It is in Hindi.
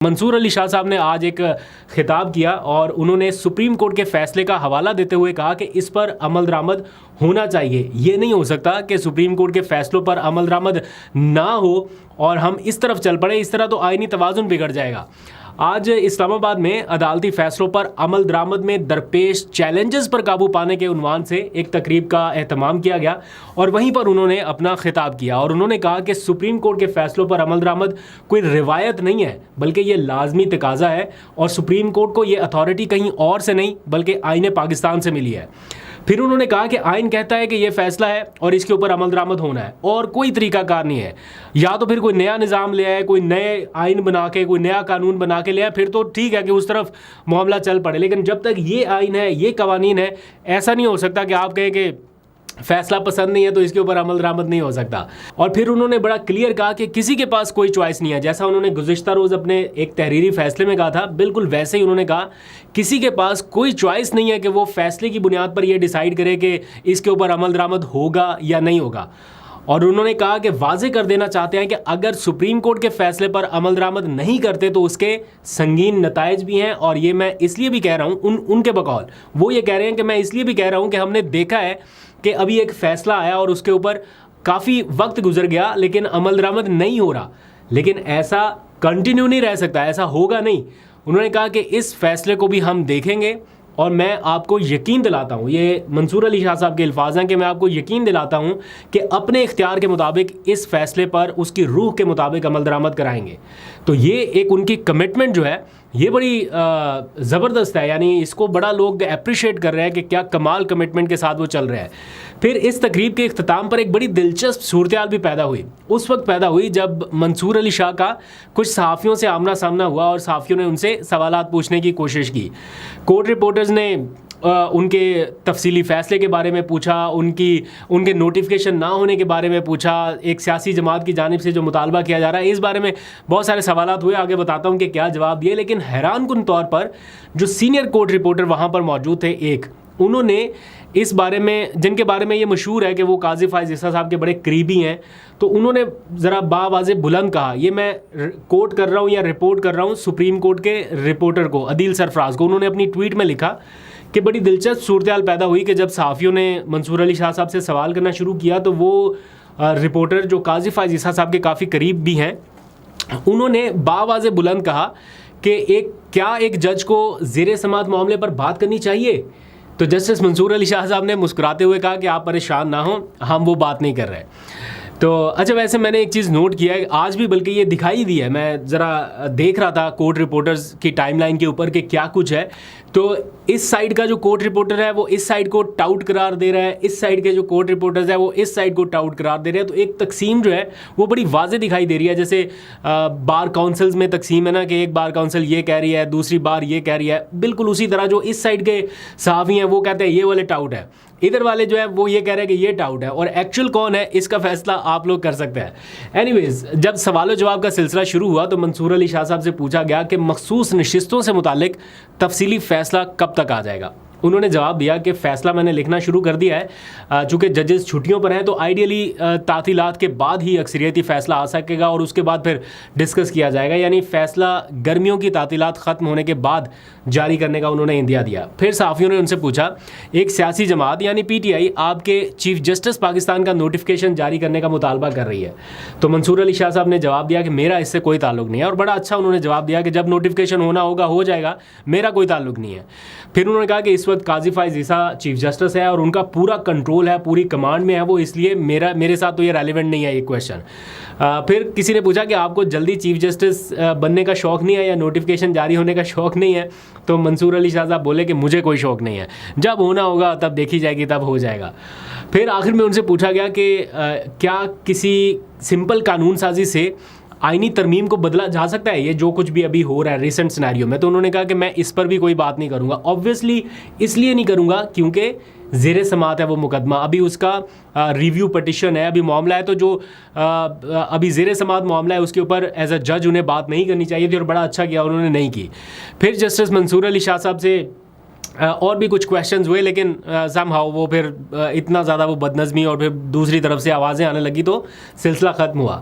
मंसूर अली शाह साहब ने आज एक खिताब किया और उन्होंने सुप्रीम कोर्ट के फैसले का हवाला देते हुए कहा कि इस पर अमल दरामद होना चाहिए। ये नहीं हो सकता कि सुप्रीम कोर्ट के फैसलों पर अमल दरामद ना हो और हम इस तरफ चल पड़े, इस तरह तो आईनी तवाज़ुन बिगड़ जाएगा। आज इस्लामाबाद में अदालती फैसलों पर अमल दरामद में दरपेश चैलेंजेस पर काबू पाने के उन्वान से एक तकरीब का एहतमाम किया गया और वहीं पर उन्होंने अपना खिताब किया और उन्होंने कहा कि सुप्रीम कोर्ट के फैसलों पर अमल दरामद कोई रिवायत नहीं है बल्कि ये लाजमी तकाजा है और सुप्रीम कोर्ट को ये अथॉरिटी कहीं और से नहीं बल्कि आईन पाकिस्तान से मिली है। फिर उन्होंने कहा कि आइन कहता है कि ये फैसला है और इसके ऊपर अमल दरामद होना है और कोई तरीकाकार नहीं है। या तो फिर कोई नया निज़ाम ले आए, कोई नए आइन बना के, कोई नया कानून बना के ले आए, फिर तो ठीक है कि उस तरफ मामला चल पड़े। लेकिन जब तक ये आइन है, ये कवानीन है, ऐसा नहीं हो सकता कि आप कहें कि फैसला पसंद नहीं है तो इसके ऊपर अमल दरामद नहीं हो सकता। और फिर उन्होंने बड़ा क्लियर कहा कि किसी के पास कोई चॉइस नहीं है। जैसा उन्होंने गुज़िश्ता रोज़ अपने एक तहरीरी फैसले में कहा था, बिल्कुल वैसे ही उन्होंने कहा किसी के पास कोई चॉइस नहीं है कि वो फैसले की बुनियाद पर यह डिसाइड करे कि इसके ऊपर अमल दरामद होगा या नहीं होगा। और उन्होंने कहा कि वाज़े कर देना चाहते हैं कि अगर सुप्रीम कोर्ट के फैसले पर अमल दरामद नहीं करते तो उसके संगीन नताइज भी हैं। और ये मैं इसलिए भी कह रहा हूँ, उनके बकौल वो ये कह रहे हैं कि मैं इसलिए भी कह रहा हूँ कि हमने देखा है कि अभी एक फ़ैसला आया और उसके ऊपर काफ़ी वक्त गुजर गया लेकिन अमल दरामद नहीं हो रहा। लेकिन ऐसा कंटिन्यू नहीं रह सकता, ऐसा होगा नहीं। उन्होंने कहा कि इस फैसले को भी हम देखेंगे और मैं आपको यकीन दिलाता हूँ, ये मंसूर अली शाह साहब के अल्फाज हैं कि मैं आपको यकीन दिलाता हूँ कि अपने इख्तियार के मुताबिक इस फैसले पर उसकी रूह के मुताबिक अमल दरामद कराएंगे। तो ये एक उनकी कमिटमेंट जो है ये बड़ी ज़बरदस्त है, यानी इसको बड़ा लोग अप्रिशिएट कर रहे हैं कि क्या कमाल कमिटमेंट के साथ वो चल रहे हैं। फिर इस तकरीब के इख्तिताम पर एक बड़ी दिलचस्प सूरत भी पैदा हुई। उस वक्त पैदा हुई जब मंसूर अली शाह का कुछ सहाफ़ियों से आमना सामना हुआ और सहाफ़ियों ने उनसे सवालात पूछने की कोशिश की। कोर्ट रिपोर्टर्स ने उनके तफसीली फ़ैसले के बारे में पूछा, उनके नोटिफिकेशन ना होने के बारे में पूछा, एक सियासी जमात की जानिब से जो मुतालबा किया जा रहा है इस बारे में बहुत सारे सवालात हुए। आगे बताता हूँ कि क्या जवाब दिए। लेकिन हैरानकुन तौर पर जो सीनियर कोर्ट रिपोर्टर वहाँ पर मौजूद थे, उन्होंने इस बारे में, जिनके बारे में ये मशहूर है कि वो काजी फ़ाइज़ ईसा साहब के बड़े करीबी हैं, तो उन्होंने ज़रा बावाज़े बुलंद कहा, ये मैं कोट कर रहा हूँ या रिपोर्ट कर रहा हूँ सुप्रीम कोर्ट के रिपोर्टर को, अदील सरफराज को। उन्होंने अपनी ट्वीट में लिखा कि बड़ी दिलचस्प सूरत पैदा हुई कि जब सहाफ़ियों ने मंसूर अली शाह साहब से सवाल करना शुरू किया तो वो रिपोर्टर जो काजी फ़ाइज़ ईसा साहब के काफ़ी करीब भी हैं, उन्होंने बावाज़े बुलंद कहा कि क्या एक जज को ज़ेर समाअत मामले पर बात करनी चाहिए। तो जस्टिस मंसूर अली शाह साहब ने मुस्कुराते हुए कहा कि आप परेशान ना हो, हम वो बात नहीं कर रहे। तो अच्छा, वैसे मैंने एक चीज़ नोट किया है आज भी, बल्कि ये दिखाई दी है, मैं ज़रा देख रहा था कोर्ट रिपोर्टर्स की टाइमलाइन के ऊपर कि क्या कुछ है। तो इस साइड का जो कोर्ट रिपोर्टर है वो इस साइड को टाउट करार दे रहा है, इस साइड के जो कोर्ट रिपोर्टर्स है वो इस साइड को टाउट करार दे रहे हैं। तो एक तकसीम जो है वो बड़ी वाज़े दिखाई दे रही है। जैसे बार काउंसिल्स में तकसीम है ना कि एक बार काउंसिल ये कह रही है, दूसरी बार ये कह रही है, बिल्कुल उसी तरह जो इस साइड के सहाफ़ी हैं वो कहते हैं ये वाले टाउट है, इधर वाले जो है वो ये कह रहे हैं कि ये टाउट है, और एक्चुअल कौन है इसका फैसला आप लोग कर सकते हैं। एनीवेज, जब सवाल जवाब का सिलसिला शुरू हुआ तो मंसूर अली शाह साहब से पूछा गया कि मखसूस नशिस्तों से मुतालिक तफसीली फ़ैसला कब तक आ जाएगा। उन्होंने जवाब दिया कि फ़ैसला मैंने लिखना शुरू कर दिया है, चूँकि जजेस छुट्टियों पर हैं तो आइडियली तातीलात के बाद ही अक्सरियती फ़ैसला आ सकेगा और उसके बाद फिर डिस्कस किया जाएगा, यानी फ़ैसला गर्मियों की तातीलात ख़त्म होने के बाद जारी करने का उन्होंने इंदिया दिया। फिर सहाफ़ियों ने उनसे पूछा, एक सियासी जमात यानी PTI आपके चीफ जस्टिस पाकिस्तान का नोटिफिकेशन जारी करने का मुतालबा कर रही है। तो मंसूर अली शाह साहब ने जवाब दिया कि मेरा इससे कोई ताल्लुक़ नहीं है, और बड़ा अच्छा उन्होंने जवाब दिया कि जब नोटिफिकेशन होना होगा हो जाएगा, मेरा कोई ताल्लुक़ नहीं है। फिर उन्होंने कहा कि इस वक्त काजी फ़ाइज़ ईसा चीफ जस्टिस है और उनका पूरा कंट्रोल है, पूरी कमांड में है वो, इसलिए मेरे साथ तो ये रेलिवेंट नहीं है ये क्वेश्चन। फिर किसी ने पूछा कि आपको जल्दी चीफ जस्टिस बनने का शौक़ नहीं है या नोटिफिकेशन जारी होने का शौक़ नहीं है। तो मंसूर अली शाह साहब बोले कि मुझे कोई शौक़ नहीं है, जब होना होगा तब देखी जाएगी, तब हो जाएगा। फिर आखिर में उनसे पूछा गया कि क्या किसी सिंपल कानून साजी से आईनी तरमीम को बदला जा सकता है, ये जो कुछ भी अभी हो रहा है रिसेंट सिनेरियो में। तो उन्होंने कहा कि मैं इस पर भी कोई बात नहीं करूँगा। ऑब्वियसली इसलिए नहीं करूँगा क्योंकि ज़ेर समाअत है वो मुकदमा, अभी उसका रिव्यू पटिशन है, अभी मामला है, तो जो अभी ज़ेर समाअत मामला है उसके ऊपर एज अ जज उन्हें बात नहीं करनी चाहिए थी, और बड़ा अच्छा किया उन्होंने नहीं की। फिर जस्टिस मंसूर अली शाह साहब से और भी कुछ क्वेश्चंस हुए, लेकिन समहाउ वो फिर इतना ज़्यादा वो बदनज़मी और फिर दूसरी तरफ से आवाज़ें आने लगी तो सिलसिला ख़त्म हुआ।